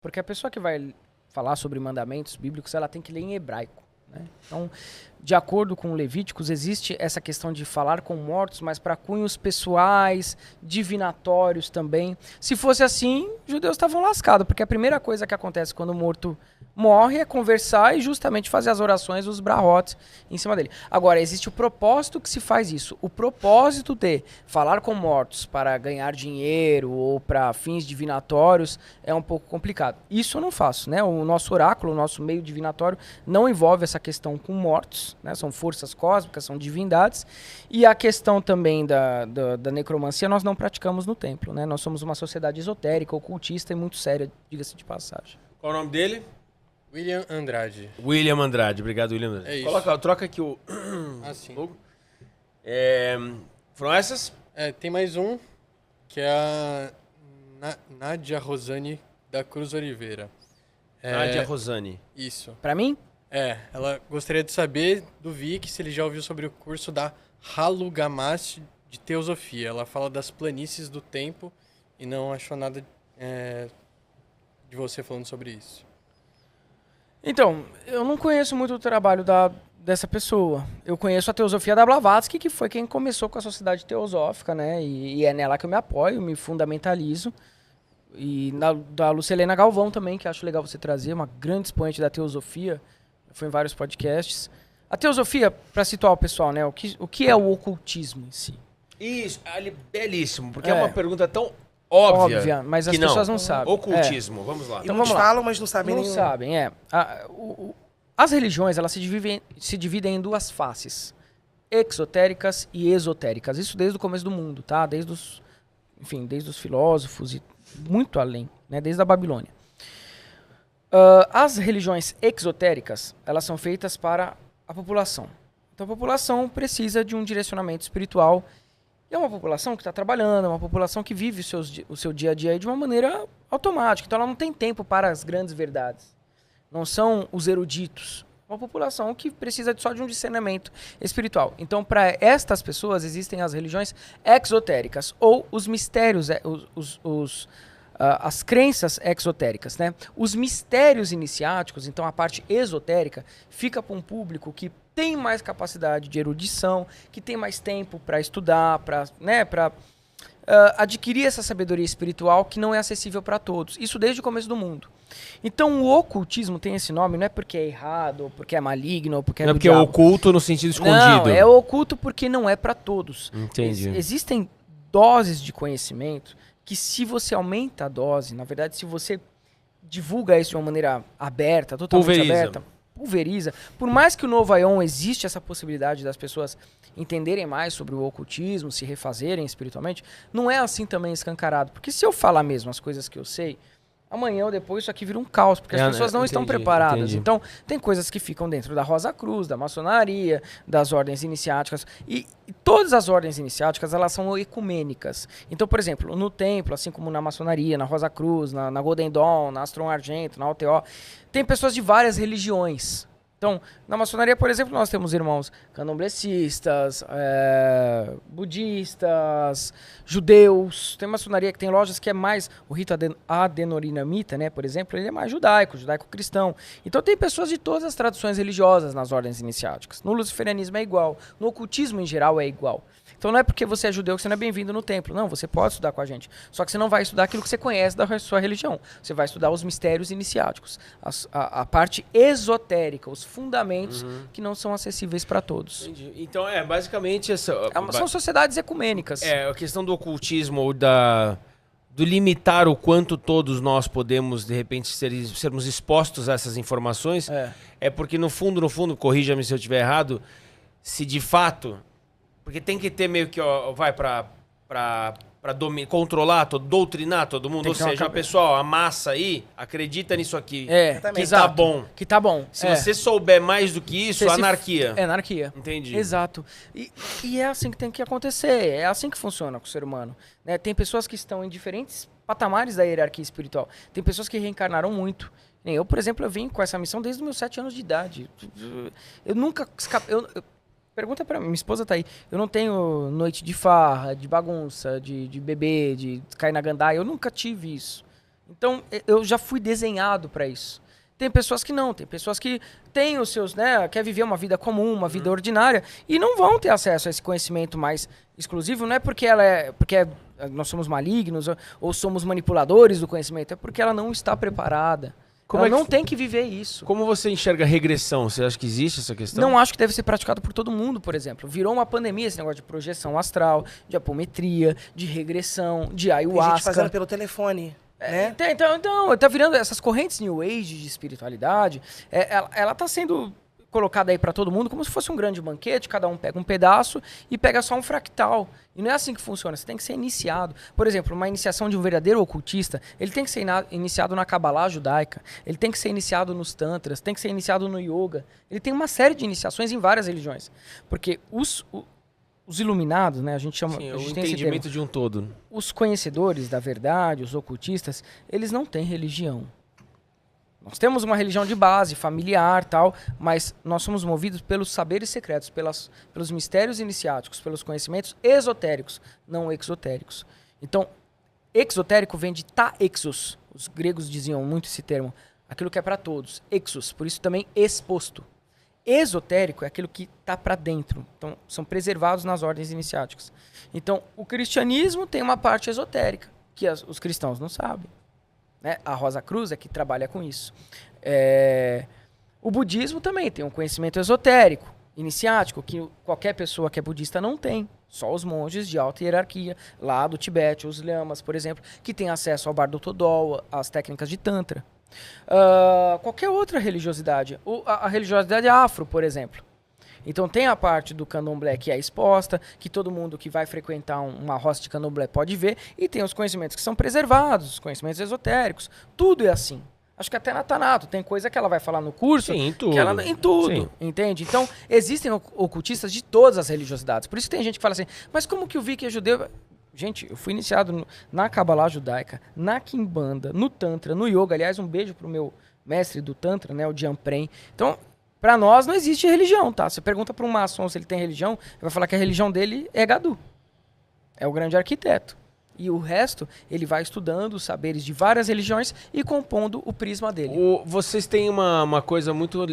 Porque a pessoa que vai falar sobre mandamentos bíblicos, ela tem que ler em hebraico, né? Então, de acordo com Levíticos, existe essa questão de falar com mortos, mas para cunhos pessoais, divinatórios também. Se fosse assim, os judeus estavam lascados, porque a primeira coisa que acontece quando o morto morre é conversar e justamente fazer as orações, os brahot em cima dele. Agora, existe o propósito que se faz isso. O propósito de falar com mortos para ganhar dinheiro ou para fins divinatórios é um pouco complicado. Isso eu não faço, né? O nosso oráculo, o nosso meio divinatório não envolve essa questão com mortos, né? São forças cósmicas, são divindades. E a questão também da necromancia nós não praticamos no templo, né? Nós somos uma sociedade esotérica, ocultista e muito séria, diga-se de passagem. Qual o nome dele? William Andrade. William Andrade. Obrigado, William Andrade. É isso. Troca aqui o... Assim. Foram essas? Tem mais um, que é a Nádia Rosane da Cruz Oliveira. Nádia Rosane. Isso. Para mim? Ela gostaria de saber do Vic se ele já ouviu sobre o curso da Halugamash de Teosofia. Ela fala das planícies do tempo e não achou nada de você falando sobre isso. Então, eu não conheço muito o trabalho dessa pessoa. Eu conheço a teosofia da Blavatsky, que foi quem começou com a sociedade teosófica, né? E é nela que eu me apoio, me fundamentalizo. E da Lucilena Galvão também, que acho legal você trazer, uma grande expoente da teosofia. Foi em vários podcasts. A teosofia, para situar o pessoal, né? O que é o ocultismo em si? Isso, belíssimo, porque é uma pergunta tão óbvia, mas as pessoas não sabem. Ocultismo, vamos lá. Então, muitos falam, mas não sabem Não nenhum. sabem, as religiões, elas se dividem em duas faces. Exotéricas e esotéricas. Isso desde o começo do mundo, tá? Desde os filósofos e muito além, né? Desde a Babilônia. As religiões exotéricas, elas são feitas para a população. Então a população precisa de um direcionamento espiritual. E é uma população que está trabalhando, é uma população que vive o seu dia a dia de uma maneira automática. Então ela não tem tempo para as grandes verdades. Não são os eruditos. Uma população que precisa só de um discernimento espiritual. Então, para estas pessoas, existem as religiões exotéricas, ou os mistérios, as crenças exotéricas, né? Os mistérios iniciáticos, então a parte esotérica, fica para um público que tem mais capacidade de erudição, que tem mais tempo para estudar, para adquirir essa sabedoria espiritual que não é acessível para todos. Isso desde o começo do mundo. Então o ocultismo tem esse nome não é porque é errado, ou porque é maligno, ou porque é Não é do porque é diabo. oculto no sentido escondido. Não, é oculto porque não é para todos. Entendi. Existem doses de conhecimento que, se você aumenta a dose, na verdade, se você divulga isso de uma maneira aberta, totalmente aberta, pulveriza. Por mais que o Novo Aion existe essa possibilidade das pessoas entenderem mais sobre o ocultismo, se refazerem espiritualmente, não é assim também escancarado. Porque se eu falar mesmo as coisas que eu sei, amanhã ou depois isso aqui vira um caos, porque as pessoas não estão preparadas. Entendi. Então, tem coisas que ficam dentro da Rosa Cruz, da maçonaria, das ordens iniciáticas. E todas as ordens iniciáticas, elas são ecumênicas. Então, por exemplo, no templo, assim como na maçonaria, na Rosa Cruz, na Golden Dawn, na Astron Argento, na OTO, tem pessoas de várias religiões. Então, na maçonaria, por exemplo, nós temos irmãos candomblecistas, budistas, judeus. Tem maçonaria que tem lojas que é mais... O rito adenorinamita, né, por exemplo, ele é mais judaico-cristão. Então, tem pessoas de todas as tradições religiosas nas ordens iniciáticas. No luciferianismo é igual. No ocultismo, em geral, é igual. Então, não é porque você é judeu que você não é bem-vindo no templo. Não, você pode estudar com a gente. Só que você não vai estudar aquilo que você conhece da sua religião. Você vai estudar os mistérios iniciáticos. A parte esotérica, os fundamentos que não são acessíveis para todos. Entendi. Então, basicamente... São sociedades ecumênicas. A questão do ocultismo ou do limitar o quanto todos nós podemos, de repente, sermos expostos a essas informações, é porque, no fundo, corrija-me se eu estiver errado, se de fato... Porque tem que ter meio que, para controlar, doutrinar todo mundo. Ou seja, pessoal, a massa aí acredita nisso aqui. Que tá bom. Que tá bom. Se você souber mais do que isso, anarquia. É anarquia. Entendi. Exato. E é assim que tem que acontecer. É assim que funciona com o ser humano. Né? Tem pessoas que estão em diferentes patamares da hierarquia espiritual. Tem pessoas que reencarnaram muito. Eu, por exemplo, eu vim com essa missão desde os meus 7 anos de idade. Eu nunca... Pergunta pra mim, minha esposa tá aí. Eu não tenho noite de farra, de bagunça, de beber, de cair na gandaia. Eu nunca tive isso. Então, eu já fui desenhado para isso. Tem pessoas que não, tem pessoas que têm os seus, né, quer viver uma vida comum, uma vida ordinária, e não vão ter acesso a esse conhecimento mais exclusivo, não é porque nós somos malignos ou somos manipuladores do conhecimento, é porque ela não está preparada. Ela não tem que viver isso. Como você enxerga regressão? Você acha que existe essa questão? Não acho que deve ser praticado por todo mundo, por exemplo. Virou uma pandemia esse negócio de projeção astral, de apometria, de regressão, de ayahuasca. Tem gente fazendo pelo telefone. Né? Então, tá virando essas correntes New Age de espiritualidade, ela tá sendo colocada aí para todo mundo como se fosse um grande banquete, cada um pega um pedaço e pega só um fractal. E não é assim que funciona, você tem que ser iniciado. Por exemplo, uma iniciação de um verdadeiro ocultista, ele tem que ser iniciado na Kabbalah judaica, ele tem que ser iniciado nos tantras, tem que ser iniciado no yoga. Ele tem uma série de iniciações em várias religiões. Porque os iluminados, né, a gente chama... Sim, a gente o tem esse entendimento termo. de um todo. Os conhecedores da verdade, os ocultistas, eles não têm religião. Nós temos uma religião de base, familiar, tal, mas nós somos movidos pelos saberes secretos, pelos mistérios iniciáticos, pelos conhecimentos esotéricos, não exotéricos. Então, exotérico vem de ta exos. Os gregos diziam muito esse termo. Aquilo que é para todos. Exos, por isso também exposto. Esotérico é aquilo que está para dentro. Então, são preservados nas ordens iniciáticas. Então, o cristianismo tem uma parte esotérica, que os cristãos não sabem. Né? A Rosa Cruz é que trabalha com isso. O budismo também tem um conhecimento esotérico, iniciático, que qualquer pessoa que é budista não tem. Só os monges de alta hierarquia, lá do Tibete, os lamas, por exemplo, que têm acesso ao Bardo Todol, às técnicas de Tantra. Qualquer outra religiosidade. A religiosidade afro, por exemplo. Então tem a parte do candomblé que é exposta, que todo mundo que vai frequentar uma roça de candomblé pode ver, e tem os conhecimentos que são preservados, os conhecimentos esotéricos. Tudo é assim. Acho que até na Tanato tem coisa que ela vai falar no curso. Sim, em tudo. Em tudo, sim. Entende? Então existem ocultistas de todas as religiosidades. Por isso que tem gente que fala assim, mas como que o Vic é judeu? Gente, eu fui iniciado na Kabbalah judaica, na Kimbanda, no Tantra, no Yoga. Aliás, um beijo pro meu mestre do Tantra, né, o Jianprem. Então, pra nós não existe religião, tá? Você pergunta pra um maçom se ele tem religião, ele vai falar que a religião dele é Gadu. É o grande arquiteto. E o resto, ele vai estudando os saberes de várias religiões e compondo o prisma dele. Vocês têm uma coisa muito